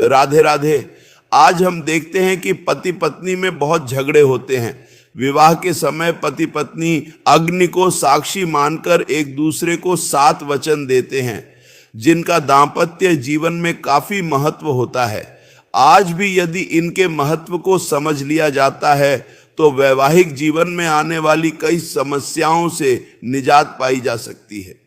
राधे राधे। आज हम देखते हैं कि पति पत्नी में बहुत झगड़े होते हैं। विवाह के समय पति पत्नी अग्नि को साक्षी मानकर एक दूसरे को 7 वचन देते हैं, जिनका दांपत्य जीवन में काफी महत्व होता है। आज भी यदि इनके महत्व को समझ लिया जाता है तो वैवाहिक जीवन में आने वाली कई समस्याओं से निजात पाई जा सकती है।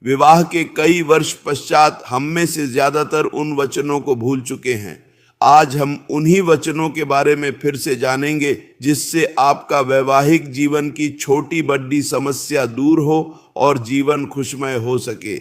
विवाह के कई वर्ष पश्चात हम में से ज्यादातर उन वचनों को भूल चुके हैं। आज हम उन्हीं वचनों के बारे में फिर से जानेंगे, जिससे आपका वैवाहिक जीवन की छोटी बड़ी समस्या दूर हो और जीवन खुशमय हो सके।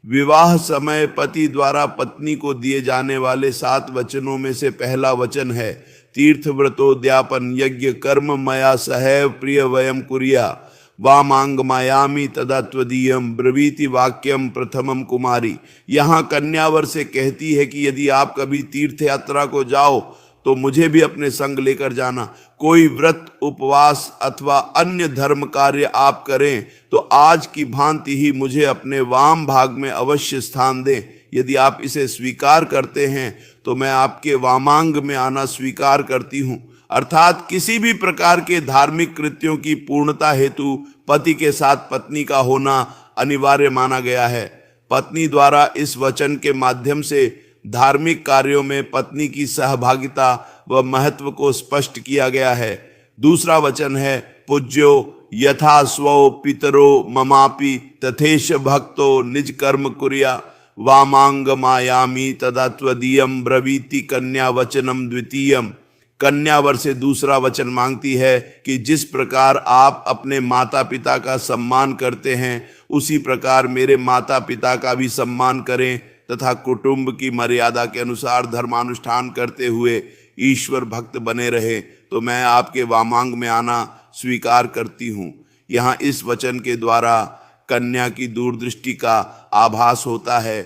विवाह समय पति द्वारा पत्नी को दिए जाने वाले 7 वचनों में से पहला वचन है, तीर्थव्रतोद्यापन यज्ञ कर्म मया सहैव प्रिय वयम कुर्या वामांग मायामी तदा त्वदीयम ब्रवीति वाक्यम प्रथमम कुमारी। यहाँ कन्यावर से कहती है कि यदि आप कभी तीर्थ यात्रा को जाओ तो मुझे भी अपने संग लेकर जाना। कोई व्रत उपवास अथवा अन्य धर्म कार्य आप करें तो आज की भांति ही मुझे अपने वाम भाग में अवश्य स्थान दें। यदि आप इसे स्वीकार करते हैं तो मैं आपके वामांग में आना स्वीकार करती हूँ। अर्थात किसी भी प्रकार के धार्मिक कृत्यों की पूर्णता हेतु पति के साथ पत्नी का होना अनिवार्य माना गया है। पत्नी द्वारा इस वचन के माध्यम से धार्मिक कार्यों में पत्नी की सहभागिता व महत्व को स्पष्ट किया गया है। दूसरा वचन है, पूज्यो यथा स्वो पितरो ममापि तथेश भक्तो निज कर्म कुर्या वामांग मायामी तदा त्वदीयम ब्रवीति कन्या वचनम द्वितीयम। कन्यावर से दूसरा वचन मांगती है कि जिस प्रकार आप अपने माता पिता का सम्मान करते हैं उसी प्रकार मेरे माता पिता का भी सम्मान करें तथा कुटुंब की मर्यादा के अनुसार धर्मानुष्ठान करते हुए ईश्वर भक्त बने रहे तो मैं आपके वामांग में आना स्वीकार करती हूँ। यहाँ इस वचन के द्वारा कन्या की दूरदृष्टि का आभास होता है।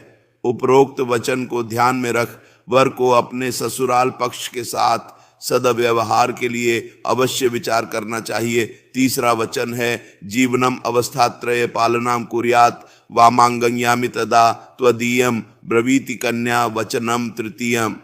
उपरोक्त वचन को ध्यान में रख वर को अपने ससुराल पक्ष के साथ सदव्यवहार के लिए अवश्य विचार करना चाहिए। तीसरा वचन है, जीवनम अवस्थात्रय पालनाम कुर्यात वामांगयामि तदा त्वदीयम ब्रवीति कन्या वचनम तृतीयम।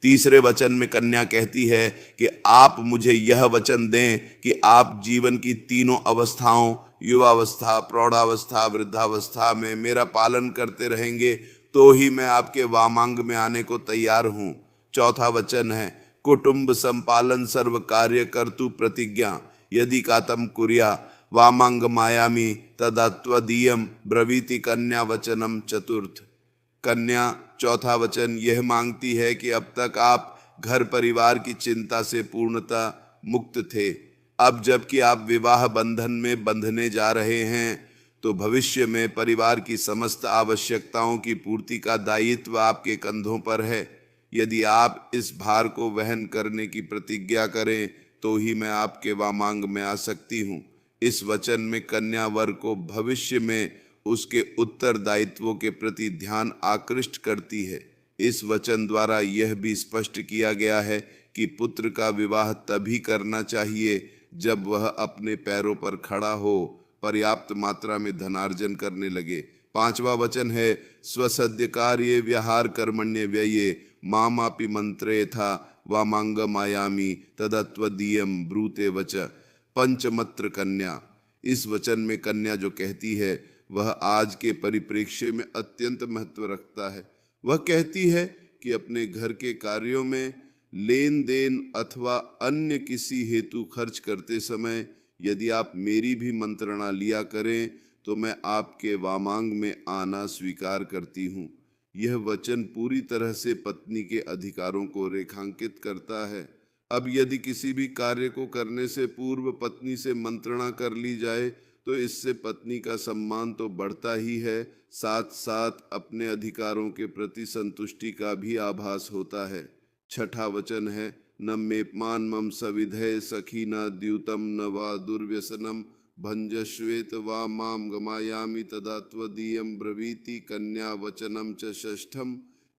तीसरे वचन में कन्या कहती है कि आप मुझे यह वचन दें कि आप जीवन की तीनों अवस्थाओं युवावस्था, प्रौढ़ावस्था, वृद्धावस्था में मेरा पालन करते रहेंगे तो ही मैं आपके वामांग में आने को तैयार हूँ। चौथा वचन है, कुटुंब संपालन सर्व कार्य कर्तु प्रतिज्ञा यदि कातम कुर्या वामांग मायामी तदा त्वदीयम ब्रवीति कन्या वचनम चतुर्थ। कन्या चौथा वचन यह मांगती है कि अब तक आप घर परिवार की चिंता से पूर्णतः मुक्त थे। अब जबकि आप विवाह बंधन में बंधने जा रहे हैं तो भविष्य में परिवार की समस्त आवश्यकताओं की पूर्ति का दायित्व आपके कंधों पर है। यदि आप इस भार को वहन करने की प्रतिज्ञा करें तो ही मैं आपके वामांग में आ सकती हूँ। इस वचन में कन्या वर को भविष्य में उसके उत्तरदायित्वों के प्रति ध्यान आकृष्ट करती है। इस वचन द्वारा यह भी स्पष्ट किया गया है कि पुत्र का विवाह तभी करना चाहिए जब वह अपने पैरों पर खड़ा हो, पर्याप्त मात्रा में धनार्जन करने लगे। पांचवा वचन है, स्वसद्य कार्य व्यहार कर्मण्य व्यये मामापि मंत्रे था वामांग मायामी तदत्वदीयम ब्रूते वच। पंचमत्र कन्या। इस वचन में कन्या जो कहती है वह आज के परिप्रेक्ष्य में अत्यंत महत्व रखता है। वह कहती है कि अपने घर के कार्यों में लेन देन अथवा अन्य किसी हेतु खर्च करते समय यदि आप मेरी भी मंत्रणा लिया करें तो मैं आपके वामांग में आना स्वीकार करती हूँ। यह वचन पूरी तरह से पत्नी के अधिकारों को रेखांकित करता है। अब यदि किसी भी कार्य को करने से पूर्व पत्नी से मंत्रणा कर ली जाए तो इससे पत्नी का सम्मान तो बढ़ता ही है, साथ साथ अपने अधिकारों के प्रति संतुष्टि का भी आभास होता है। छठा वचन है, न मेपमान मम सविधय सखी न द्यूतम न वा दुर्व्यसनम भंजश्वेत वा माम गमायामि तदा त्वदीयम ब्रवीति कन्या वचनम च षष्ठम।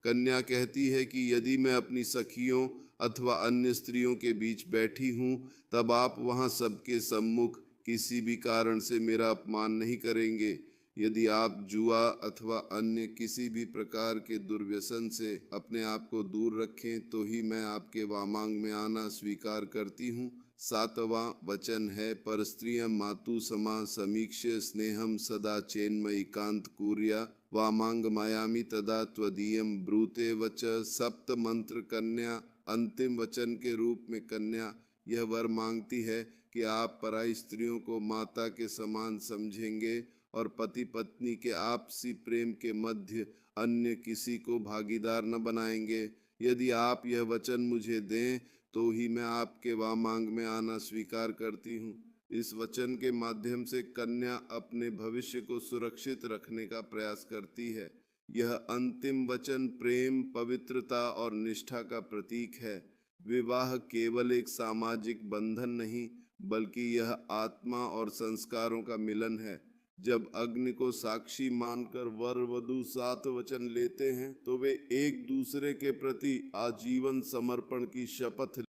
कन्या कहती है कि यदि मैं अपनी सखियों अथवा अन्य स्त्रियों के बीच बैठी हूँ तब आप वहाँ सबके सम्मुख किसी भी कारण से मेरा अपमान नहीं करेंगे। यदि आप जुआ अथवा अन्य किसी भी प्रकार के दुर्व्यसन से अपने आप को दूर रखें तो ही मैं आपके वामांग में आना स्वीकार करती हूँ। 7वां वचन है, पर स्त्रियं मातु समा समीक्ष्य स्नेहम सदा चेन्मयी कांत कुर्या वामांग मायामी तदा त्वदीयम ब्रूते वच। सप्त मंत्र कन्या अंतिम वचन के रूप में कन्या यह वर मांगती है कि आप पराई स्त्रियों को माता के समान समझेंगे और पति पत्नी के आपसी प्रेम के मध्य अन्य किसी को भागीदार न बनाएंगे। यदि आप यह वचन मुझे दें तो ही मैं आपके वामांग में आना स्वीकार करती हूँ। इस वचन के माध्यम से कन्या अपने भविष्य को सुरक्षित रखने का प्रयास करती है। यह अंतिम वचन प्रेम, पवित्रता और निष्ठा का प्रतीक है। विवाह केवल एक सामाजिक बंधन नहीं बल्कि यह आत्मा और संस्कारों का मिलन है। जब अग्नि को साक्षी मानकर वर वधु 7 वचन लेते हैं तो वे एक दूसरे के प्रति आजीवन समर्पण की शपथ